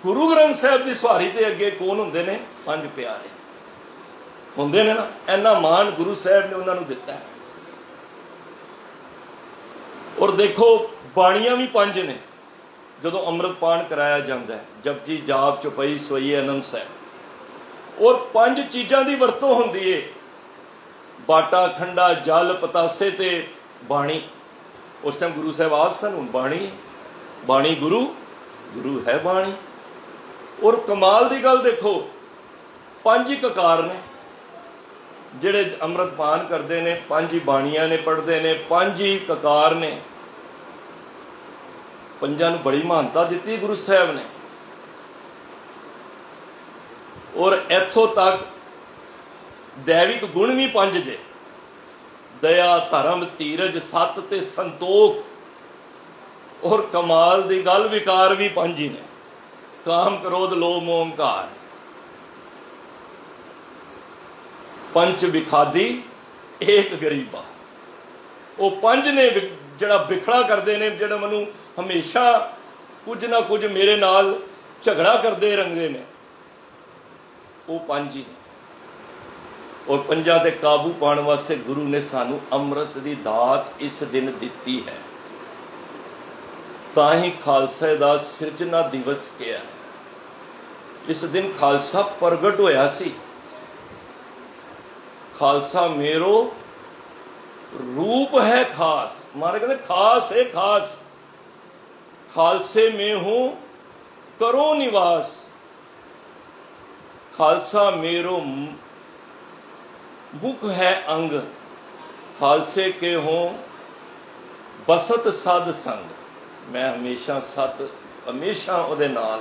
गुरु ग्रंथ साहिब की सवारी के अगे कौन हुंदे ने? पंज प्यारे हुंदे ने ना। इन्ना मान गुरु साहिब ने उन्होंने दिता है। और देखो बाणियां भी पंज ने जदों अमृतपान कराया जाता है, जपजी जाप चौपाई सोई आनंद साहिब। और पंज चीज़ों की वरतों होंदी है, बाटा खंडा जल पतासे ते बाणी। उस टाइम गुरु साहब आप सन, बाणी बाणी गुरु, गुरु है बाणी। और कमाल की गल देखो, पंज ही ककार ने जिहड़े अमृतपान करते हैं, पंज ही बाणियां ने पढ़ते हैं, पंज ही ककार ने। पंजां नूं बड़ी महानता दी गुरु साहब ने। और इत्थों तक दैविक गुण भी पंज जे, दया धर्म धीरज सत ते संतोख। और कमाल की गल विकार भी पंज ही ने, काम क्रोध लोभ मोह अहंकार। पंच विखादी एक गरीबा। वो पंज ने जड़ा बिखड़ा करते हैं, जो मैनू हमेशा कुछ ना कुछ मेरे नाल झगड़ा करते रंगते हैं, वो पंज ही ने। और पंजां ते काबू पाने वास्ते गुरु ने सानू अमृत की दात इस दिन दिती है। तां ही खालसा दा सिरजना दिवस किया है। इस दिन खालसा प्रगट होया सी। खालसा मेरो रूप है खास। महाराज कहते खास है खास, खालसे में हूं करो निवास। खालसा मेरो मुख है अंग, खालसे के हों बसत साध संग। मैं हमेशा सत, हमेशा ਉਹਦੇ ਨਾਲ।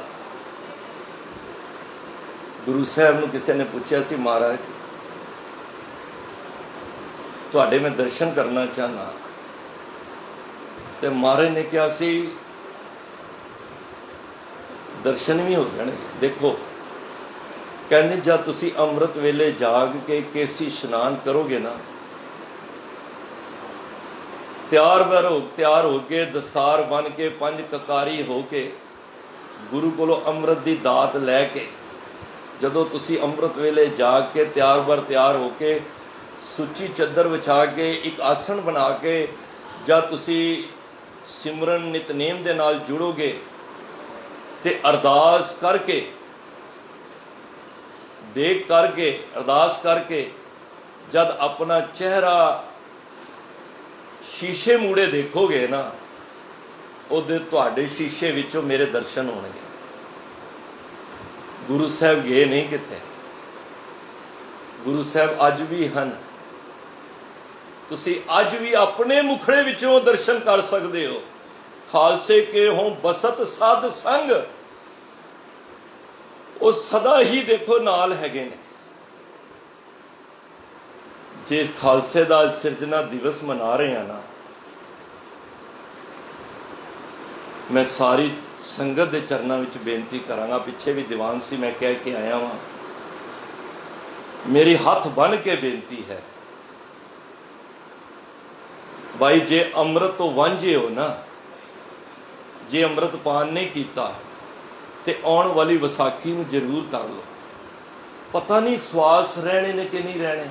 गुरु साहब ਨੂੰ ਕਿਸੇ ਨੇ ਪੁੱਛਿਆ ਸੀ, महाराज ਤੁਹਾਡੇ मैं दर्शन करना चाहना, तो महाराज ने कहा सी दर्शन भी हो जाएंगे। देखो कहते जब तुसी अमृत वेले जाग के केसी इशनान करोगे ना, तैयार हो के दस्तार बन के पंज ककारी हो के गुरु कोलों अमृत की दात लैके, जदों तुसी अमृत वेले जाग के तैयार हो के सुची चद्दर विछा के एक आसन बना के जब तुसी सिमरन नितनेम दे नाल जुड़ोगे ते अरदास करके देख करके अरदास करके जब अपना चेहरा शीशे मूड़े देखोगे ना, उहदे तुहाडे शीशे विचों मेरे दर्शन होणगे। गुरु साहब गए नहीं किथे, गुरु साहब अज भी हैं। तुसी अज भी अपने मुखड़े विचों दर्शन कर सकते हो। खालसे के हों बसत साध संग, वो सदा ही देखो नाल हैगे ने। जे खालसे दा सिरजना दिवस मना रहे हैं ना, मैं सारी संगत के चरणों में बेनती करांगा। पिछे भी दीवान सी मैं कह के आया वहाँ, मेरी हाथ बन के बेनती है भाई, जे अमृत तो वांझे हो ना, जे अमृत पान नहीं किया तो आने वाली विसाखी में जरूर कर लो। पता नहीं स्वास रहने ने कि नहीं रहने।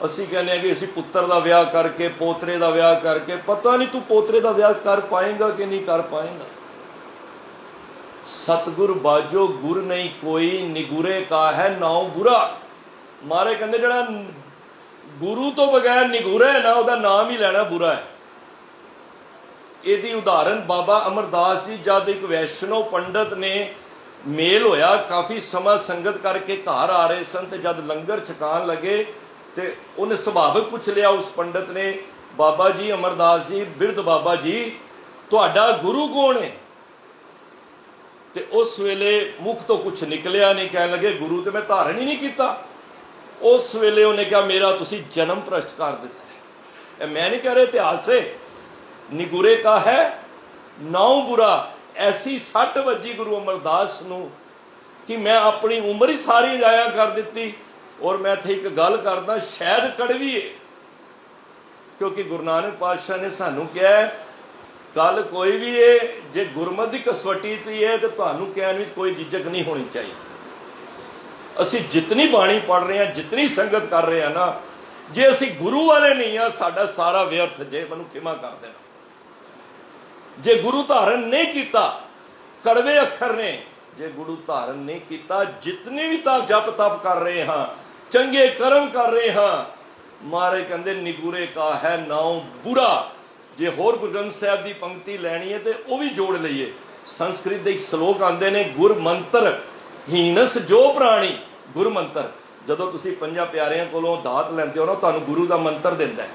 असी कहने कि असी पुत्र का विआह करके पोतरे का विआह करके, पता नहीं तू पोतरे का विआह कर पाएगा कि नहीं कर पाएगा। सतगुर बाजो गुर नहीं कोई, निगुरे का है नाउ बुरा। मारे कहते जड़ा गुरु तो बगैर निगुरा है ना, उसका नाम ही लेना बुरा है। यदी उदाहरण बाबा अमरदास जी, जब एक वैष्णव पंडित ने मेल होया, काफ़ी समा संगत करके घर आ रहे सन, तो जब लंगर छकान लगे तो उन्हें सुभाविक पूछ लिया उस पंडित ने, बाबा जी अमरदास जी, बिरध बाबा जी, तुहाडा गुरु कौन है? तो उस वेले मुख तो कुछ निकलिया नहीं, कह लगे गुरु तो मैं धारण ही नहीं किया। उस वेले उन्हें कहा मेरा तुसी जन्म भ्रष्ट कर दिता है। मैं नहीं कह रहा इतिहास से, निगुरे का है नाउ बुरा। ऐसी सट वजी गुरु अमरदास नूं कि मैं अपनी उम्र ही सारी जाया कर दी। और मैं इत्थे एक गल करदा, शायद कड़वी है, क्योंकि गुरु नानक पातशाह ने सानू कहा है गल कोई भी है जे गुरमत की कसवटी ती है तो तुहानू कहने में कोई झिझक नहीं होनी चाहिए। असी जितनी बाणी पढ़ रहे हैं, जितनी संगत कर रहे हैं ना, जे असी गुरु वाले नहीं हाँ, साडा सारा व्यर्थ जे। मैनू क्षमा कर देना। जे गुरु धारण नहीं किया, कड़वे अखर ने, जे गुरु धारण नहीं किया, जितनी भी तप जप तप कर रहे हाँ, चंगे कर्म कर रहे हाँ, मारे कहते निगुरे का है नाउ बुरा। जे होर गुरु ग्रंथ साहब की पंक्ति लैनी है तो वह भी जोड़ लीए। संस्कृत के एक श्लोक आते हैं, गुर मंत्र हीनस जो प्राणी। गुरु मंत्र जदों तुसी पंजा प्यारिਆਂ कोलों दात लैंदे हो ना, तुहानू गुरु का मंत्र दिंदा है।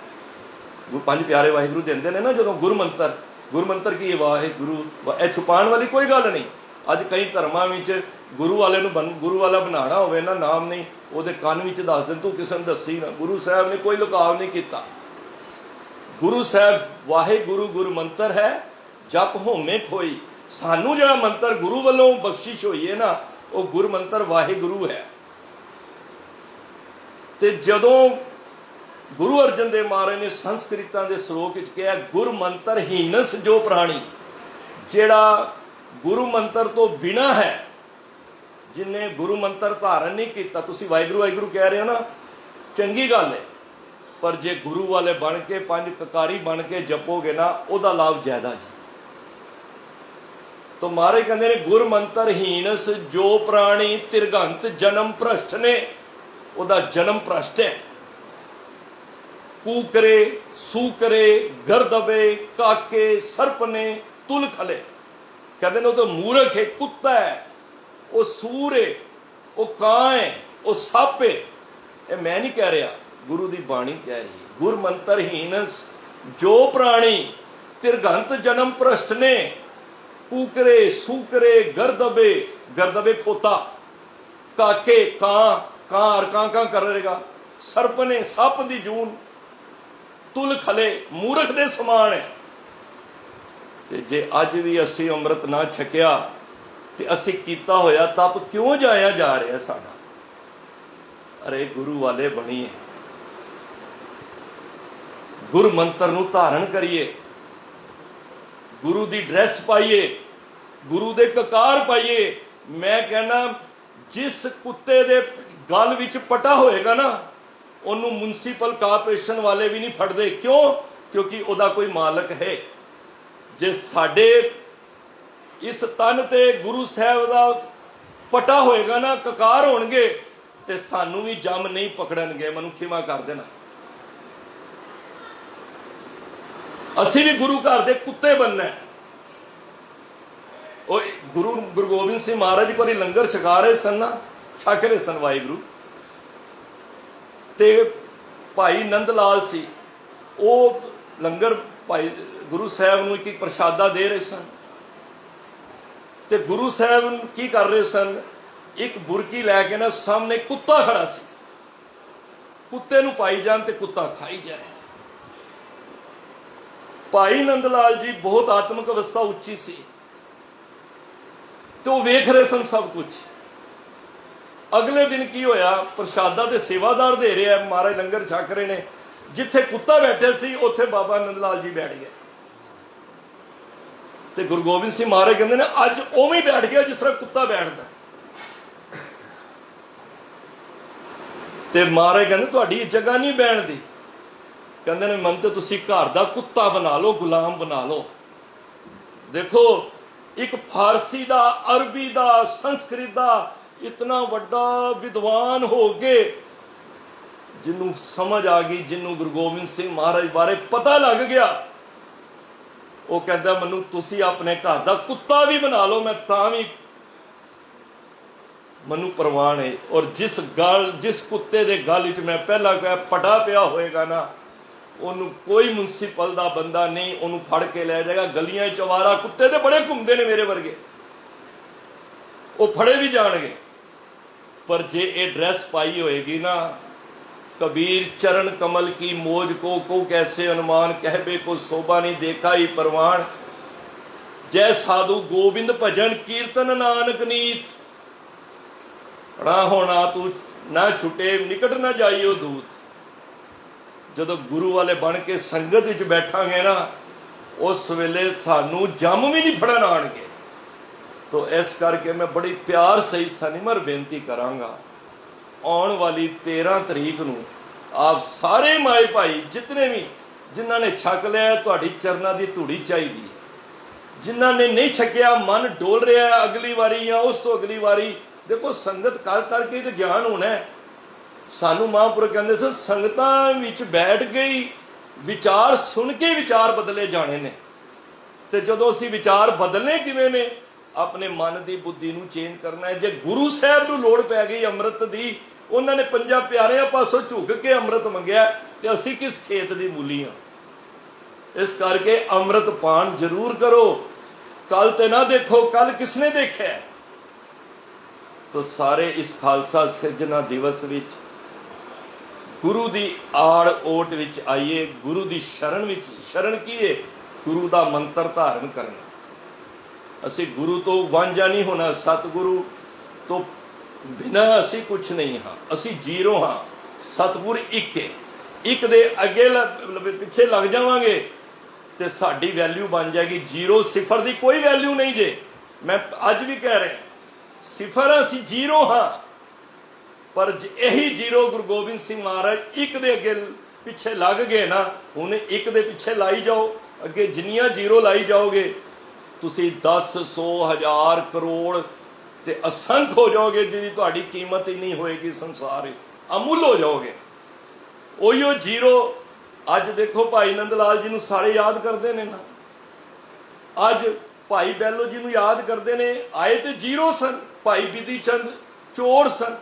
पंज प्यारे वाहिगुरु दिंदे ने ना जदों गुरु मंत्र की वाहिगुरु, यह छुपाण वाली कोई गल नहीं। अज कई धर्मां विच गुरु वाले गुरु वाला बनाना होवे ना, नाम नहीं उहदे कान विच दस देन, तू किसी ने दसी ना। गुरु साहब ने कोई लुकाव नहीं किया। गुरु साहब वाहिगुरु गुरु मंत्र है, जप होमे खोई। सानू जिहड़ा मंत्र गुरु वालों बख्शिश होई है ना, वो गुरु मंत्र वाहिगुरु है। ते जदों गुरु अर्जन देव महाराज ने संस्कृतां दे श्लोक विच कहा, गुरु मंत्र हीनस जो प्राणी। जिहड़ा गुरु मंत्र तो बिना है, जिन्हें गुरु मंत्र धारण नहीं किया, तुसीं वाहिगुरु वाहिगुरु कह रहे हो ना, चंगी गल है, पर जे गुरु वाले बन के पंज ककारी बन के जपोगे ना, उहदा लाभ ज्यादा जी। तो महाराज कहते ने गुर मंत्र हीनस जो प्राणी तिरगंत जन्म भ्रष्ट ने, ओदा जन्म भ्रष्ट है। कूकरे सूकरे गर्दबे काके सरपने तुल खले, कहते ने तो मूर्ख है, कुत्ता है, वो सूर है, वो कां है, वो सप है। ये मैं नहीं कह रहा, गुरु की बाणी कह रही है। गुर मंत्र हीनस जो प्राणी तिरगंत जन्म भ्रष्ट ने, कूकरे सूकरे गर्दबे, गर्दबे खोता, काके कां, कां करेगा, सरपने सप दी जून, तुल खले मूर्ख दे समान है। ते जे अज भी असी अमृत ना छकिया ते असी कीता होया तप क्यों जाया जा रहा साडा? अरे गुरु वाले बणीए, गुर मंत्र नूं धारण करिए, गुरु दी ड्रैस पाइए, गुरु दे ककार पाइए। मैं कहना जिस कुत्ते दे गल विच पटा होएगा ना, उन्होंने मुनसिपल कारपोरेशन वाले भी नहीं फड़ते। क्यों? क्योंकि उहदा कोई मालक है। जे साडे इस तन ते गुरु साहब दा पटा होएगा ना, ककार होणगे, ते सानू भी जम नहीं पकड़नगे। मनु खिमा कर देना, असी भी गुरु घर दे कुत्ते बनना है। गुरु गोबिंद सिंह महाराज एक बार लंगर छका रहे सन ना, छक रहे सन वाहिगुरु, ते भाई नंद लाल सी, वो लंगर भाई गुरु साहब नूं एक प्रशादा दे रहे सन। ते गुरु साहब की कर रहे सन, एक बुरकी लैके ना सामने कुत्ता खड़ा सी, कुत्ते नूं पाई जान ते कुत्ता खाई जाए। भाई नंद लाल जी बहुत आत्मक अवस्था उच्ची सी, तो वेख रहे सन सब कुछ। अगले दिन की होया, प्रशादा ते सेवादार दे रहे हैं, महाराज लंगर छक रहे ने, जिथे कुत्ता बैठे सी उत्थे बाबा नंद लाल जी बैठ गए। ते गुरु गोबिंद सिंह महाराज कहते ने अज उवें बैठ गया जिस तरह कुत्ता बैठता। ते महाराज कहते तुहाडी जगह नहीं बैठण दी। कहते ने मन तो तुसी घर दा कुत्ता बना लो, गुलाम बना लो। देखो एक फारसी दा, अरबी दा, संस्कृत दा इतना वड्डा विद्वान हो गए, जिन्हों समझ आ गई, जिन्हों गुरु गोबिंद सिंह महाराज बारे पता लग गया, वो कहता मैनू तुसी अपने घर दा कुत्ता भी बना लो, मैं तां भी मैनू परवान है। और जिस कुत्ते दे गल च मैं पहला कहा पटा पिया होएगा ना, उन्होंने कोई मुनसिपल दा बंदा नहीं उन्होंने फड़ के लै जाएगा। गलियां चवारा कुत्ते तो बड़े घूमते ने मेरे वर्गे, वो फड़े भी जाएंगे। पर जे ये ड्रैस पाई होएगी ना, कबीर चरण कमल की मोज को कैसे अनुमान, कहबे को शोभा नहीं देखा ही परवान। जय साधु गोबिंद भजन कीर्तन नानक नीत, ना होना तू ना छुटे निकट ना जाइयो दूत। जदों गुरु वाले बन के संगत विच बैठांगे ना, उस वेले सानू जम भी नहीं फड़न आणगे। तो इस करके मैं बड़ी प्यार सही सनिमर बेनती करांगा, आने वाली 13 तरीक नूं आप सारे माए भाई जितने भी जिन्हों ने छक लिया, तुहाडी चरना की धूड़ी चाहिए। जिन्हों ने नहीं छकिया मन डोल रहा है, अगली वारी या उस तो अगली वारी, देखो संगत कर करके तो ज्ञान होना है। सानू महापुरुष कहते सन संगतां विच बैठ गई, विचार सुन के विचार बदले जाने ने। ते जदों असीं विचार बदलने किवें ने, अपने मन की बुद्धि नूं चेंज करना है। जे गुरु साहब नूं लोड़ पै गई अमृत दी, उन्होंने 5 प्यारिਆਂ पासों झुक के अमृत मंगया, ते असीं किस खेत दी मूली हां। इस करके अमृत पान जरूर करो। कल ते ना देखो कल किसने देखा है। तो सारे इस खालसा सिरजना दिवस विच गुरु दी आड़ ओट विच आइए, गुरु दी शरण विच। शरण की है? गुरु दा मंत्र धारण करना। असी गुरु तो वांझा नहीं होना, सतगुरु तो बिना असी कुछ नहीं हाँ, असी जीरो हाँ। सतगुर एक है, एक दे अगे पिछे लग जावांगे तो साडी वैल्यू बन जाएगी जीरो। सिफर की कोई वैल्यू नहीं जे। मैं अज भी कह रहा सिफर असी जीरो हाँ, पर यही जीरो गुरु गोबिंद सिंह महाराज एक दे अगे पिछे लग गए ना, हुण एक दे पिछे लाई जाओ, अगे जिन्नियां जीरो लाई जाओगे ਤੁਸੀਂ 10 100 1000 ਕਰੋੜ ਤੇ ਅਸੰਖ ਹੋ ਜਾਓਗੇ, ਜਿਹਦੀ ਤੁਹਾਡੀ ਕੀਮਤ ਹੀ ਨਹੀਂ ਹੋਏਗੀ ਸੰਸਾਰ ਵਿੱਚ, ਅਮੁੱਲ ਹੋ ਜਾਓਗੇ। ਉਹੀਓ ਜ਼ੀਰੋ। ਅੱਜ ਦੇਖੋ ਭਾਈ ਨੰਦ ਲਾਲ ਜੀ ਨੂੰ ਸਾਰੇ ਯਾਦ ਕਰਦੇ ਨੇ ਨਾ, ਅੱਜ ਭਾਈ ਬੈਲੋ ਜੀ ਨੂੰ ਯਾਦ ਕਰਦੇ ਨੇ, ਆਏ ਤੇ ਜ਼ੀਰੋ ਸਨ, ਭਾਈ ਬਿਧੀ ਚੰਦ ਚੋਰ ਸਨ,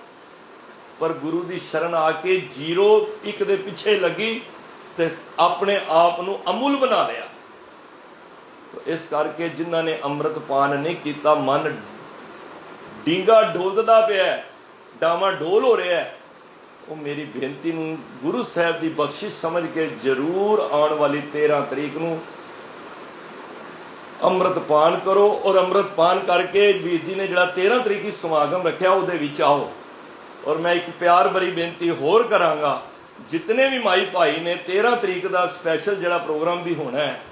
ਪਰ ਗੁਰੂ ਦੀ ਸ਼ਰਨ ਆ ਕੇ ਜ਼ੀਰੋ ਇੱਕ ਦੇ ਪਿੱਛੇ ਲੱਗੀ ਤੇ ਆਪਣੇ ਆਪ ਨੂੰ ਅਮੁੱਲ ਬਣਾ ਲਿਆ। ਇਸ ਕਰਕੇ ਜਿਨ੍ਹਾਂ ਨੇ ਅੰਮ੍ਰਿਤ ਪਾਨ ਨਹੀਂ ਕੀਤਾ, ਮਨ ਡੀਂਗਾ ਡੋਲਦਾ ਪਿਆ, ਡਾਵਾਂ ਡੋਲ ਹੋ ਰਿਹਾ, ਉਹ ਮੇਰੀ ਬੇਨਤੀ ਨੂੰ ਗੁਰੂ ਸਾਹਿਬ ਦੀ ਬਖਸ਼ਿਸ਼ ਸਮਝ ਕੇ ਜ਼ਰੂਰ ਆਉਣ ਵਾਲੀ 13 ਤਰੀਕ ਨੂੰ ਅੰਮ੍ਰਿਤ ਪਾਨ ਕਰੋ। ਔਰ ਅੰਮ੍ਰਿਤ ਪਾਨ ਕਰਕੇ ਵੀਰ ਜੀ ਨੇ ਜਿਹੜਾ 13 ਤਰੀਕ ਦੀ ਸਮਾਗਮ ਰੱਖਿਆ ਉਹਦੇ ਵਿੱਚ ਆਓ। ਔਰ ਮੈਂ ਇੱਕ ਪਿਆਰ ਭਰੀ ਬੇਨਤੀ ਹੋਰ ਕਰਾਂਗਾ, ਜਿਤਨੇ ਵੀ ਮਾਈ ਭਾਈ ਨੇ 13 ਤਰੀਕ ਦਾ ਸਪੈਸ਼ਲ ਜਿਹੜਾ ਪ੍ਰੋਗਰਾਮ ਵੀ ਹੋਣਾ ਹੈ,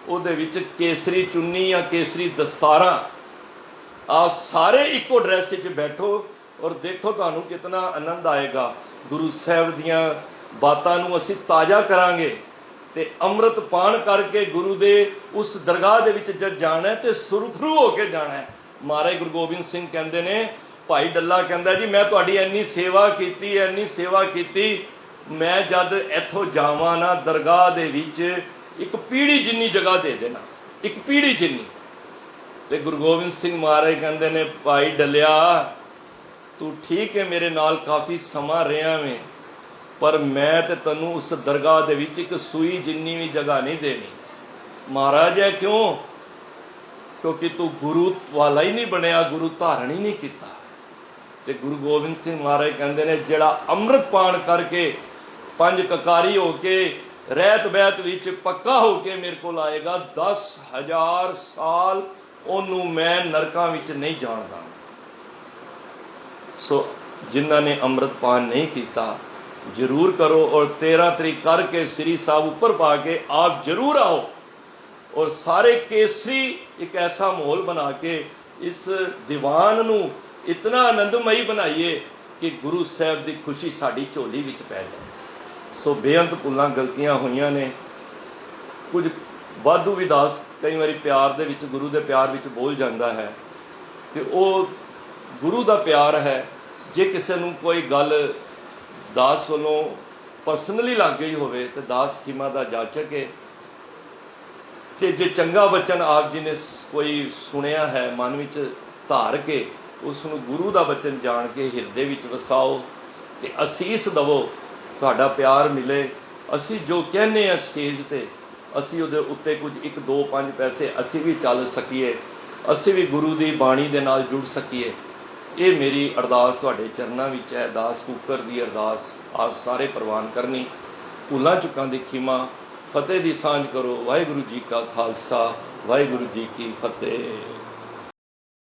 ਉਹਦੇ ਵਿੱਚ ਕੇਸਰੀ ਚੁੰਨੀ ਜਾਂ ਕੇਸਰੀ ਦਸਤਾਰਾਂ, ਆਪ ਸਾਰੇ ਇੱਕੋ ਡਰੈਸ ਵਿੱਚ ਬੈਠੋ ਔਰ ਦੇਖੋ ਤੁਹਾਨੂੰ ਕਿਤਨਾ ਆਨੰਦ ਆਏਗਾ। ਗੁਰੂ ਸਾਹਿਬ ਦੀਆਂ ਬਾਤਾਂ ਨੂੰ ਅਸੀਂ ਤਾਜ਼ਾ ਕਰਾਂਗੇ ਤੇ ਅੰਮ੍ਰਿਤ ਪਾਨ ਕਰਕੇ ਗੁਰੂ ਦੇ ਉਸ ਦਰਗਾਹ ਦੇ ਵਿੱਚ ਜਦ ਜਾਣਾ ਹੈ ਤੇ ਸੁਰਖਰੂ ਹੋ ਕੇ ਜਾਣਾ ਹੈ। ਮਹਾਰਾਜ ਗੁਰੂ ਗੋਬਿੰਦ ਸਿੰਘ ਕਹਿੰਦੇ ਨੇ, ਭਾਈ ਡੱਲਾ ਕਹਿੰਦਾ ਜੀ ਮੈਂ ਤੁਹਾਡੀ ਇੰਨੀ ਸੇਵਾ ਕੀਤੀ, ਇੰਨੀ ਸੇਵਾ ਕੀਤੀ, ਮੈਂ ਜਦ ਇੱਥੋਂ ਜਾਵਾਂ ਨਾ ਦਰਗਾਹ ਦੇ ਵਿੱਚ ਇੱਕ ਪੀੜੀ ਜਿੰਨੀ ਜਗ੍ਹਾ ਦੇ ਦੇਣਾ, ਇੱਕ ਪੀੜੀ ਜਿੰਨੀ। ਤੇ ਗੁਰੂ ਗੋਬਿੰਦ ਸਿੰਘ ਮਹਾਰਾਜ ਕਹਿੰਦੇ ਨੇ, ਭਾਈ ਡੱਲਿਆ ਤੂੰ ਠੀਕ ਹੈ ਮੇਰੇ ਨਾਲ ਕਾਫੀ ਸਮਾਂ ਰਿਹਾ ਵੇਂ, ਪਰ ਮੈਂ ਤੇ ਤੈਨੂੰ ਉਸ ਦਰਗਾਹ ਦੇ ਵਿੱਚ ਇੱਕ ਸੂਈ ਜਿੰਨੀ ਵੀ ਜਗ੍ਹਾ ਨਹੀਂ ਦੇਣੀ। ਮਹਾਰਾਜ ਹੈ ਕਿਉਂ? ਕਿਉਂਕਿ ਤੂੰ ਗੁਰੂ ਵਾਲਾ ਹੀ ਨਹੀਂ ਬਣਿਆ, ਗੁਰੂ ਧਾਰਨ ਹੀ ਨਹੀਂ ਕੀਤਾ। ਤੇ ਗੁਰੂ ਗੋਬਿੰਦ ਸਿੰਘ ਮਹਾਰਾਜ ਕਹਿੰਦੇ ਨੇ, ਜਿਹੜਾ ਅੰਮ੍ਰਿਤ ਪਾਨ ਕਰਕੇ ਪੰਜ ਕਕਾਰੀ ਹੋ ਕੇ ਰਹਿਤ ਬਹਿਤ ਵਿੱਚ ਪੱਕਾ ਹੋ ਕੇ ਮੇਰੇ ਕੋਲ ਆਏਗਾ, 10,000 ਸਾਲ ਉਹਨੂੰ ਮੈਂ ਨਰਕਾਂ ਵਿੱਚ ਨਹੀਂ ਜਾਣਦਾ। ਸੋ ਜਿਨ੍ਹਾਂ ਨੇ ਅੰਮ੍ਰਿਤ ਪਾਨ ਨਹੀਂ ਕੀਤਾ ਜ਼ਰੂਰ ਕਰੋ, ਔਰ 13 ਤਰੀਕ ਕਰਕੇ ਸ੍ਰੀ ਸਾਹਿਬ ਉੱਪਰ ਪਾ ਕੇ ਆਪ ਜ਼ਰੂਰ ਆਓ, ਔਰ ਸਾਰੇ ਕੇਸਰੀ ਇੱਕ ਐਸਾ ਮਾਹੌਲ ਬਣਾ ਕੇ ਇਸ ਦੀਵਾਨ ਨੂੰ ਇਤਨਾ ਆਨੰਦਮਈ ਬਣਾਈਏ ਕਿ ਗੁਰੂ ਸਾਹਿਬ ਦੀ ਖੁਸ਼ੀ ਸਾਡੀ ਝੋਲੀ ਵਿੱਚ ਪੈ ਜਾਏ। ਸੋ ਬੇਅੰਤ ਭੁੱਲਾਂ ਗਲਤੀਆਂ ਹੋਈਆਂ ਨੇ, ਕੁਝ ਵਾਧੂ ਵੀ ਦਾਸ ਕਈ ਵਾਰੀ ਪਿਆਰ ਦੇ ਵਿੱਚ, ਗੁਰੂ ਦੇ ਪਿਆਰ ਵਿੱਚ ਬੋਲ ਜਾਂਦਾ ਹੈ, ਤੇ ਉਹ ਗੁਰੂ ਦਾ ਪਿਆਰ ਹੈ। ਜੇ ਕਿਸੇ ਨੂੰ ਕੋਈ ਗੱਲ ਦਾਸ ਵੱਲੋਂ ਪਰਸਨਲੀ ਲੱਗ ਗਈ ਹੋਵੇ ਤੇ ਦਾਸ ਕੀਮਾ ਦਾ ਜਾਚਕ ਹੈ, ਤੇ ਜੇ ਚੰਗਾ ਬਚਨ ਆਪ ਜੀ ਨੇ ਕੋਈ ਸੁਣਿਆ ਹੈ ਮਨ ਵਿੱਚ ਧਾਰ ਕੇ, ਉਸ ਨੂੰ ਗੁਰੂ ਦਾ ਬਚਨ ਜਾਣ ਕੇ ਹਿਰਦੇ ਵਿੱਚ ਵਸਾਓ ਤੇ ਅਸੀਸ ਦਵੋ, ਤੁਹਾਡਾ ਪਿਆਰ ਮਿਲੇ। ਅਸੀਂ ਜੋ ਕਹਿੰਦੇ ਹਾਂ ਸਟੇਜ ਤੇ, ਅਸੀਂ ਉਹਦੇ ਉੱਤੇ ਕੁਝ 1 2 5 ਪੈਸੇ ਅਸੀਂ ਵੀ ਚੱਲ ਸਕੀਏ, ਅਸੀਂ ਵੀ ਗੁਰੂ ਦੀ ਬਾਣੀ ਦੇ ਨਾਲ ਜੁੜ ਸਕੀਏ। ਇਹ ਮੇਰੀ ਅਰਦਾਸ ਤੁਹਾਡੇ ਚਰਨਾਂ ਵਿੱਚ ਹੈ। ਦਾਸ ਕੂਕਰ ਦੀ ਅਰਦਾਸ ਆਪ ਸਾਰੇ ਪ੍ਰਵਾਨ ਕਰਨੀ। ਭੁੱਲਾਂ ਚੁੱਕਾਂ ਦੀ ਖਿਮਾ, ਫਤਿਹ ਦੀ ਸਾਂਝ ਕਰੋ। ਵਾਹਿਗੁਰੂ ਜੀ ਕਾ ਖਾਲਸਾ, ਵਾਹਿਗੁਰੂ ਜੀ ਕੀ ਫਤਿਹ।